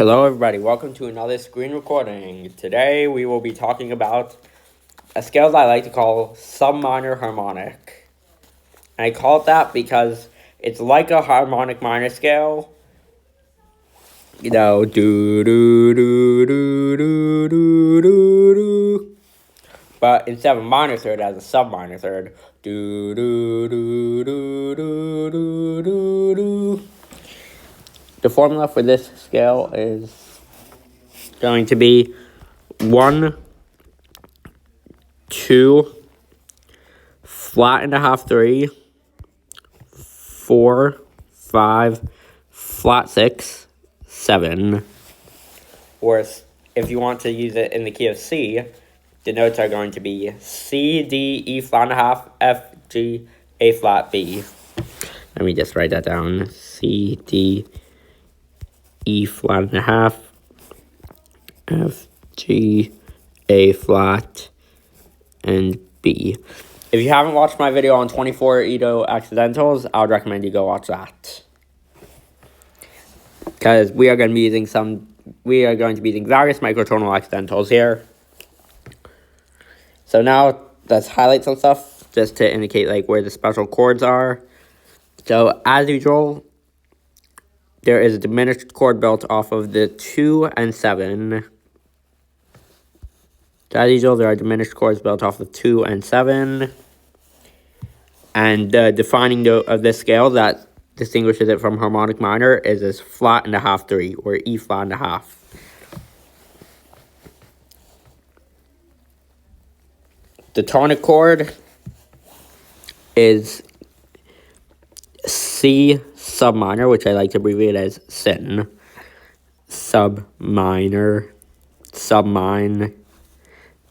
Hello everybody, welcome to another screen recording. Today we will be talking about a scale that I like to call subminor harmonic. And I call it that because it's like a harmonic minor scale. You know, do do do do do do do do. But instead of a minor third, it has a subminor third. Do do do do do do do do. The formula for this scale is going to be 1, 2, flat and a half 3, 4, 5, flat 6, 7. Or if you want to use it in the key of C, the notes are going to be C, D, E flat and a half, F, G, A flat, B. Let me just write that down. C, D, E flat and a half, F, G, A flat, and B. If you haven't watched my video on 24 Edo accidentals, I would recommend you go watch that. Because we are going to be using various microtonal accidentals here. So now let's highlight some stuff just to indicate like where the special chords are. So as usual, there is a diminished chord built off of the 2 and 7. So as usual, there are diminished chords built off of 2 and 7. And the defining note of this scale that distinguishes it from harmonic minor is this flat and a half 3, or E flat and a half. The tonic chord is C subminor, which I like to abbreviate as SIN. Subminor, submine,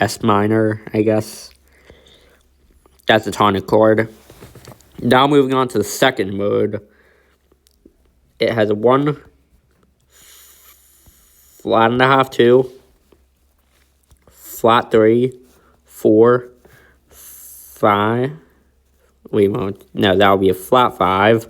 S minor, I guess. That's the tonic chord. Now moving on to the second mode. It has a 1, flat and a half 2, flat 3, 4, 5. Wait a moment. No, that would be a flat 5,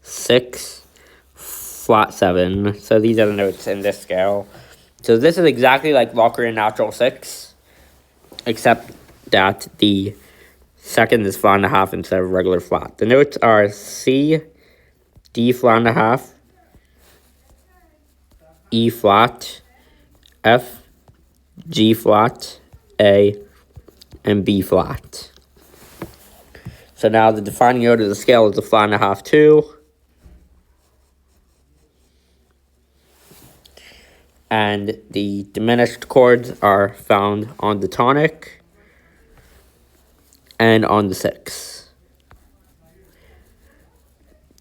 6, flat 7. So these are the notes in this scale. So this is exactly like Lockerian natural 6, except that the second is flat and a half instead of regular flat. The notes are C, D flat and a half, E flat, F, G flat, A, and B flat. So now the defining note of the scale is the flat and a half 2. And the diminished chords are found on the tonic and on the 6.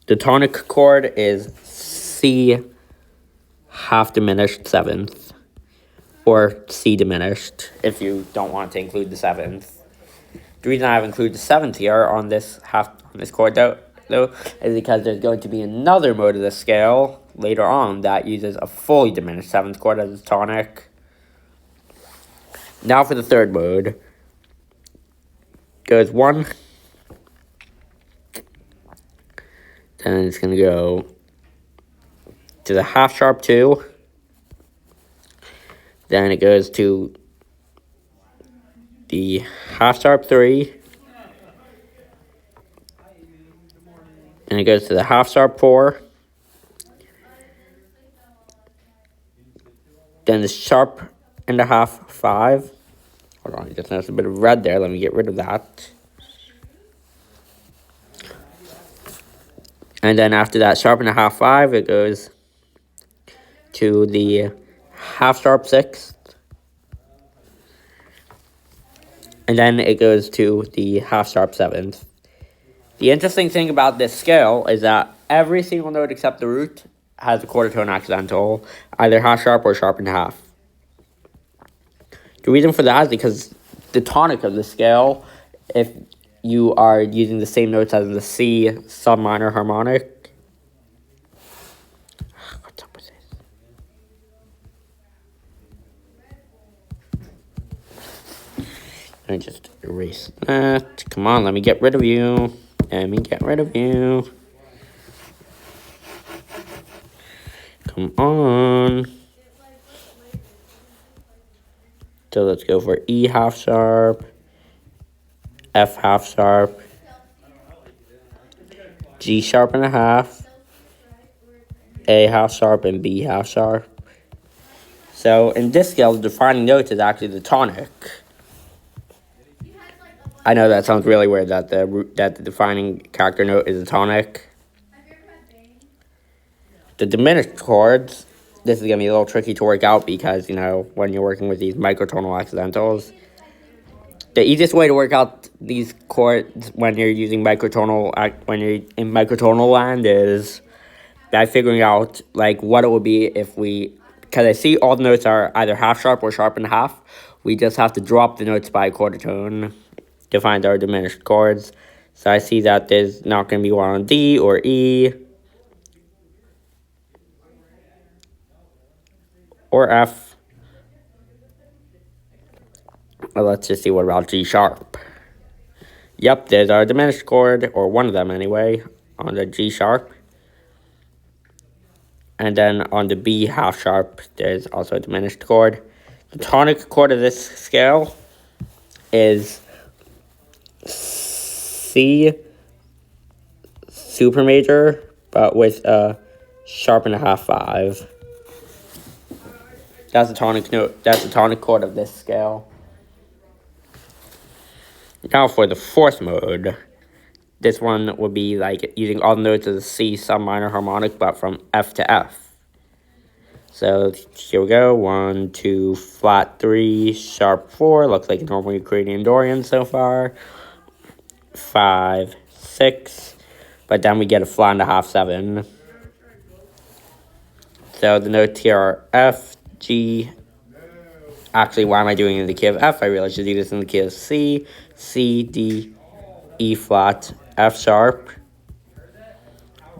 The tonic chord is C half diminished 7th, or C diminished if you don't want to include the 7th. The reason I have included the 7th here on this chord though is because there's going to be another mode of the scale later on that uses a fully diminished 7th chord as its tonic. Now for the third mode. Goes 1, then it's going to go to the half sharp 2, then it goes to the half sharp 3, and it goes to the half sharp 4, then the sharp and a half 5. Hold on, I just noticed a bit of red there. Let me get rid of that. And then after that sharp and a half 5, it goes to the half sharp 6th. And then it goes to the half sharp 7th. The interesting thing about this scale is that every single note except the root has a quarter tone accidental, either half sharp or sharp and a half. The reason for that is because the tonic of the scale, if you are using the same notes as the C subminor harmonic. What's up with this? Let me just erase that. Come on, let me get rid of you. Let me get rid of you. Come on. So let's go for E half sharp, F half sharp, G sharp and a half, A half sharp, and B half sharp. So in this scale, the defining note is actually the tonic. I know that sounds really weird that the defining character note is a tonic. The diminished chords, this is going to be a little tricky to work out because, you know, when you're working with these microtonal accidentals, the easiest way to work out these chords when you're using when you're in microtonal land is by figuring out, like, what it would be if because I see all the notes are either half sharp or sharp and a half. We just have to drop the notes by a quarter tone to find our diminished chords. So I see that there's not going to be one on D or E or F. Well, let's just see what about G sharp. Yep, there's our diminished chord, or one of them anyway, on the G sharp. And then on the B half sharp, there's also a diminished chord. The tonic chord of this scale is C super major, but with a sharp and a half 5. That's the tonic note. That's the tonic chord of this scale. Now for the fourth mode. This one would be like using all the notes of the C subminor harmonic, but from F to F. So here we go. 1, 2, flat 3, sharp 4. Looks like a normal Ukrainian Dorian so far. 5, 6. But then we get a flat and a half 7. So the notes here are F, G. Actually, why am I doing it in the key of F? I really should do this in the key of C, C, D, E flat, F sharp,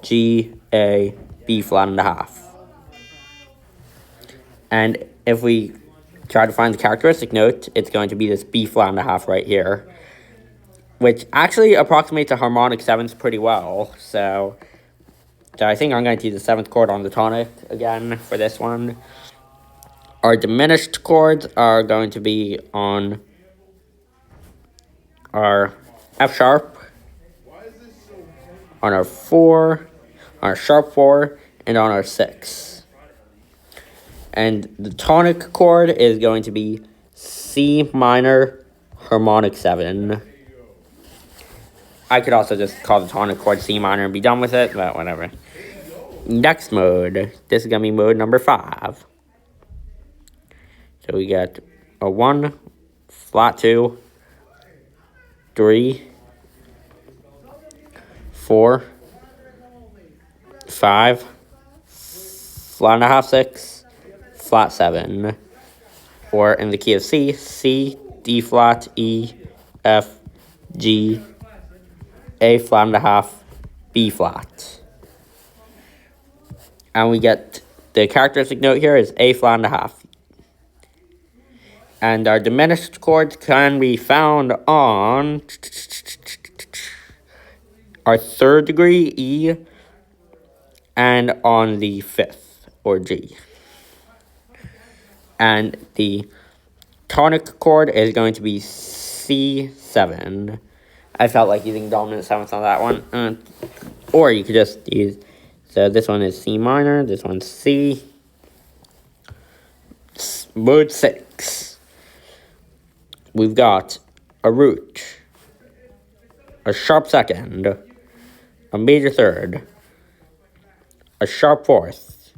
G, A, B flat and a half. And if we try to find the characteristic note, it's going to be this B flat and a half right here, which actually approximates a harmonic 7th pretty well. So I think I'm going to use the 7th chord on the tonic again for this one. Our diminished chords are going to be on our F sharp, on our 4, on our sharp 4, and on our 6. And the tonic chord is going to be C minor harmonic 7. I could also just call the tonic chord C minor and be done with it, but whatever. Next mode, this is going to be mode number 5. So we got a 1, flat 2, 3, 4, 5, flat and a half 6, flat 7. Or in the key of C, C, D flat, E, F, G, A flat and a half, B flat. And we get the characteristic note here is A flat and a half. And our diminished chords can be found on our 3rd degree, E, and on the 5th, or G. And the tonic chord is going to be C7. I felt like using dominant 7th on that one. Or you could just use, so this one is C minor, this one's C. Mode 6. We've got a root, a sharp 2nd, a major 3rd, a sharp 4th,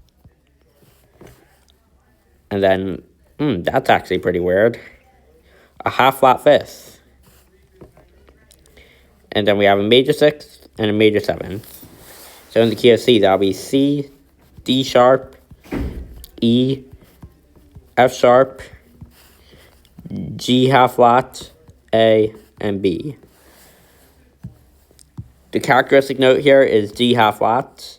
and then, that's actually pretty weird, a half flat 5th, and then we have a major 6th and a major 7th. So in the key of C, that'll be C, D sharp, E, F sharp, G half flat, A, and B. The characteristic note here is G half flat.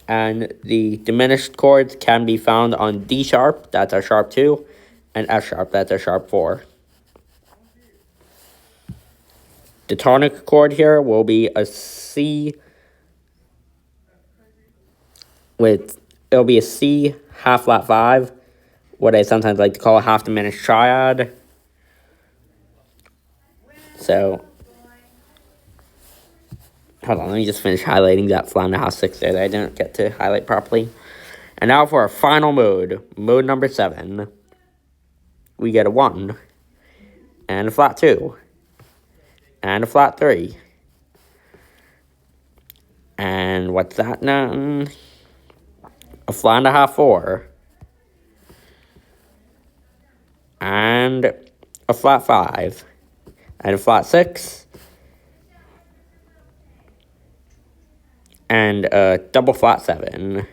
And the diminished chords can be found on D sharp, that's our sharp 2, and F sharp, that's our sharp 4. The tonic chord here will be a C it'll be a C half flat 5 what I sometimes like to call a half diminished triad. So, hold on, let me just finish highlighting that flat and a half six there that I didn't get to highlight properly. And now for our final mode, mode number 7. We get a 1, and a flat 2, and a flat 3. And what's that now? A flat and a half 4. And a flat 5. And a flat 6. And a double flat 7.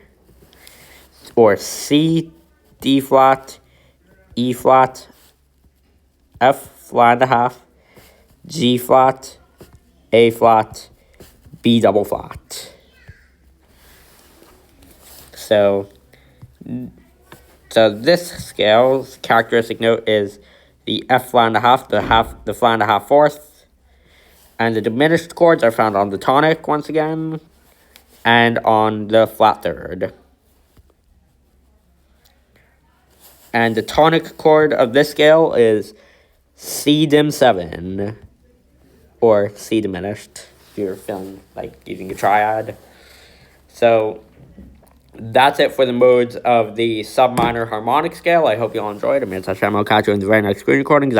Or C, D flat, E flat, F flat and a half, G flat, A flat, B double flat. So this scale's characteristic note is the F flat and a half, the flat and a half fourth, and the diminished chords are found on the tonic once again, and on the flat third. And the tonic chord of this scale is C dim 7, or C diminished, if you're feeling like using a triad. So that's it for the modes of the subminor harmonic scale. I hope you all enjoyed. I'm I'll catch you in the very next screen recording.